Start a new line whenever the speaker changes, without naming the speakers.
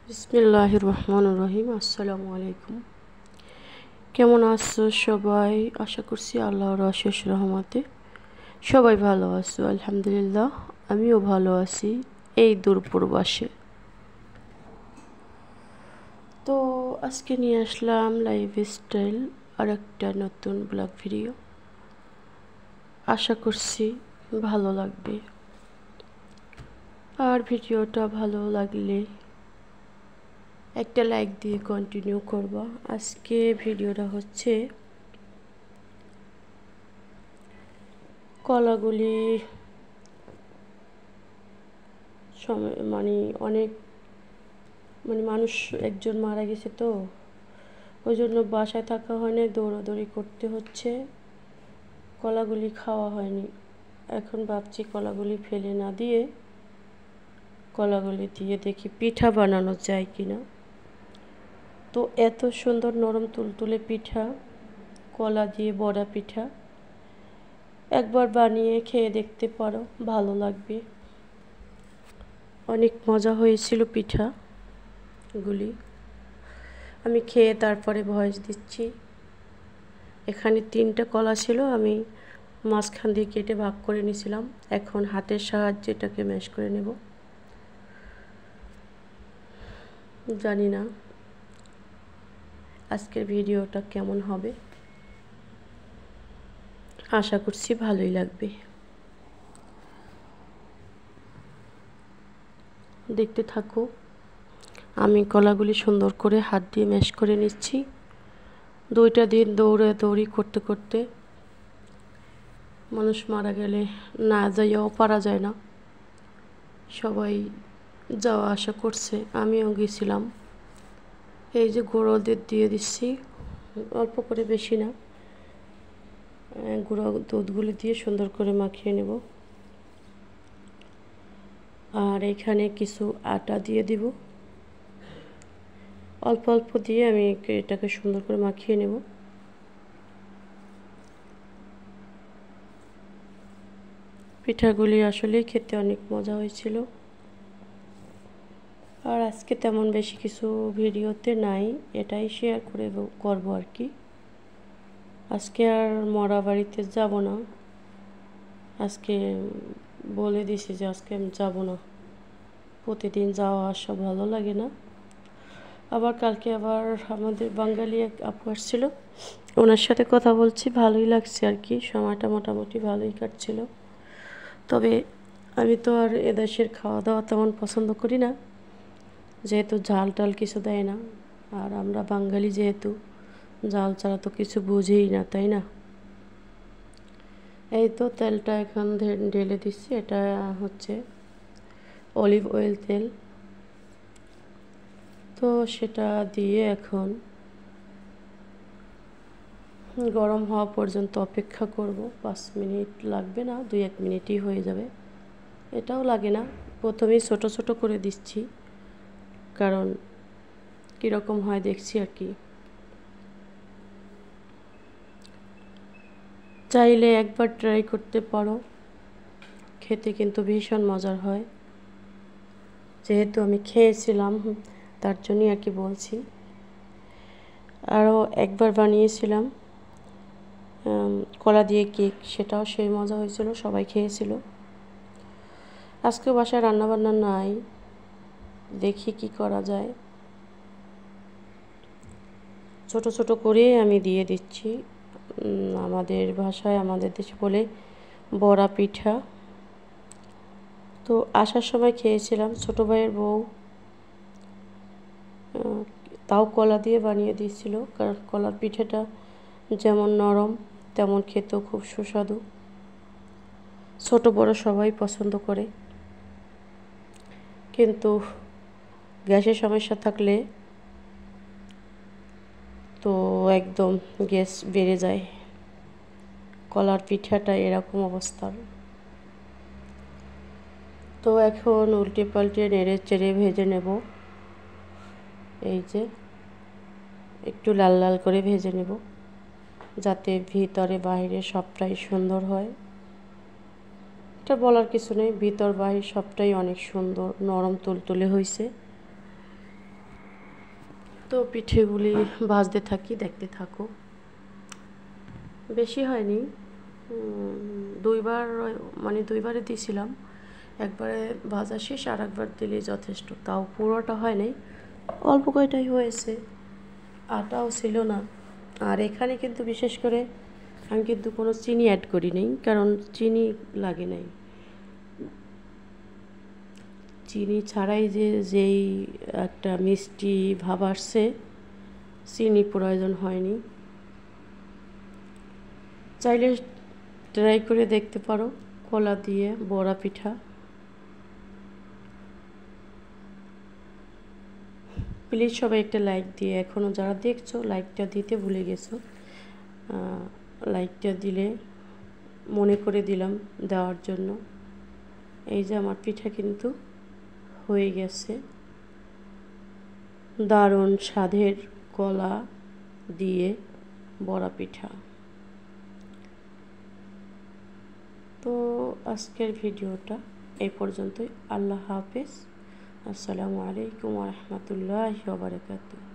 বিসমিল্লাহির রহমানির রহিম। আসসালামু আলাইকুম। কেমন আছো সবাই? আশা করছি আল্লাহর অশেষ রহমতে সবাই ভালো আছো। আলহামদুলিল্লাহ, আমিও ভালো আছি এই দূরপ্রবাসে। তো আজকে নিয়ে আসলাম লাইফস্টাইল আর একটা নতুন ব্লগ ভিডিও। আশা করছি ভালো লাগবে, আর ভিডিওটা ভালো লাগলে একটা লাইক দিয়ে কন্টিনিউ করবা। আজকে ভিডিওটা হচ্ছে কলাগুলি অনেক মানুষ একজন মারা গেছে, তো ওই জন্য বাসায় থাকা হয় না, দৌড়াদৌড়ি করতে হচ্ছে, কলাগুলি খাওয়া হয়নি। এখন ভাবছি কলাগুলি ফেলে না দিয়ে কলাগুলি দিয়ে দেখি পিঠা বানানো যায় কিনা। তো এত সুন্দর নরম তুলতুলে পিঠা, কলা দিয়ে বড়া পিঠা, একবার বানিয়ে খেয়ে দেখতে পারো, ভালো লাগবে। অনেক মজা হয়েছিল পিঠাগুলি। আমি খেয়ে তারপরে ভয়েস দিচ্ছি। এখানে 3টা কলা ছিল, আমি মাঝখান দিয়ে কেটে ভাগ করে নিয়েছিলাম। এখন হাতের সাহায্যে এটাকে ম্যাশ করে নেব। জানি না আজকের ভিডিওটা কেমন হবে, আশা করছি ভালোই লাগবে। দেখতে থাকো। আমি কলাগুলি সুন্দর করে হাত দিয়ে ম্যাশ করে নিচ্ছি। 2টা দিন দৌড়াদৌড়ি করতে করতে মানুষ মারা গেলে না যাইয়াও পারা যায় না। সবাই যাওয়া আসা করছে, আমিও গেছিলাম। এই যে গুঁড়ো দিয়ে দিচ্ছি, অল্প করে, বেশি না। গুঁড়ো দুধগুলি দিয়ে সুন্দর করে মাখিয়ে নেব। আর এখানে কিছু আটা দিয়ে দিব, অল্প অল্প দিয়ে আমি এটাকে সুন্দর করে মাখিয়ে নেব। পিঠাগুলি আসলেই খেতে অনেক মজা হয়েছিল। আর আজকে তেমন বেশি কিছু ভিডিওতে নাই, এটাই শেয়ার করবো আর কি। আজকে আর মরা বাড়িতে যাব না। আজকে বলে দিছি যে আজকে আমি যাব না। প্রতিদিন যাওয়া আসা ভালো লাগে না। আবার কালকে আবার আমাদের বাঙালি এক আপু আসছিল, ওনার সাথে কথা বলছি, ভালোই লাগছে আর কি। সময়টা মোটামুটি ভালোই কাটছিল। তবে আমি তো আর এদেশের খাওয়া দাওয়া তেমন পছন্দ করি না, যেহেতু ঝাল টাল কিছু দেয় না। আর আমরা বাঙালি যেহেতু, ঝাল ছাড়া তো কিছু বুঝেই না, তাই না? এই তো তেলটা এখন ঢেলে দিচ্ছি। এটা হচ্ছে অলিভ অয়েল তেল। তো সেটা দিয়ে এখন গরম হওয়া পর্যন্ত অপেক্ষা করব। 5 মিনিট লাগবে না, 2-1 মিনিটই হয়ে যাবে। এটাও লাগে না, প্রথমেই ছোট ছোট করে দিচ্ছি, কারণ কীরকম হয় দেখছি আর কি। চাইলে একবার ট্রাই করতে পারো, খেতে কিন্তু ভীষণ মজার হয়। যেহেতু আমি খেয়েছিলাম, তার জন্যই আর কি বলছি। আরও একবার বানিয়েছিলাম কলা দিয়ে কেক, সেটাও সেই মজা হয়েছিল, সবাই খেয়েছিল। আজকে বাসায় রান্নাবান্না নাই, দেখি কি করা যায়। ছোট ছোট করে আমি দিয়ে দিচ্ছি। আমাদের ভাষায়, আমাদের দেশে বলে বড়া পিঠা। তো আসার সময় খেয়েছিলাম, ছোটো ভাইয়ের বউ তাও কলা দিয়ে বানিয়ে দিয়েছিল, কারণ কলার পিঠাটা যেমন নরম তেমন খেতেও খুব সুস্বাদু। ছোট বড় সবাই পছন্দ করে, কিন্তু গ্যাসের সমস্যা থাকলে তো একদম গ্যাস বেড়ে যায়। কলার পিঠাটা এরকম অবস্থা। তো এখন উল্টে পাল্টে নেড়ে চেড়ে ভেজে নেব। এই যে একটু লাল লাল করে ভেজে নেব, যাতে ভিতরে বাইরে সবটাই সুন্দর হয়। এটা বলার কিছু নেই, ভিতর বাহির সবটাই অনেক সুন্দর নরম তুলতুলে হয়েছে। তো পিঠেগুলি ভাজতে থাকি, দেখতে থাকো। বেশি হয়নি, দুইবারে দিয়েছিলাম। একবারে ভাজা শেষ, আর একবার দিলেই যথেষ্ট। তাও পুরোটা হয় নাই, অল্প কয়টাই হয়েছে, আটাও ছিল না। আর এখানে কিন্তু বিশেষ করে আমি কিন্তু কোনো চিনি অ্যাড করি নাই, কারণ চিনি লাগে নাই। চিনি ছাড়াই যেই একটা মিষ্টি ভাব আসছে, চিনি প্রয়োজন হয়নি। চাইলে ট্রাই করে দেখতে পারো কলা দিয়ে বড়া পিঠা। প্লিজ সবাই একটা লাইক দিয়ে, এখনও যারা দেখছো লাইকটা দিতে ভুলে গেছো, লাইকটা দিলে মনে করে দিলাম দেওয়ার জন্য। এই যে আমার পিঠা কিন্তু হয়ে গেছে, দারুণ স্বাদের কলা দিয়ে বড়া পিঠা। তো আজকের ভিডিওটা এই পর্যন্তই। আল্লাহ হাফেজ। আসসালামু আলাইকুম ওয়া রাহমাতুল্লাহি ওয়া বারাকাতুহু।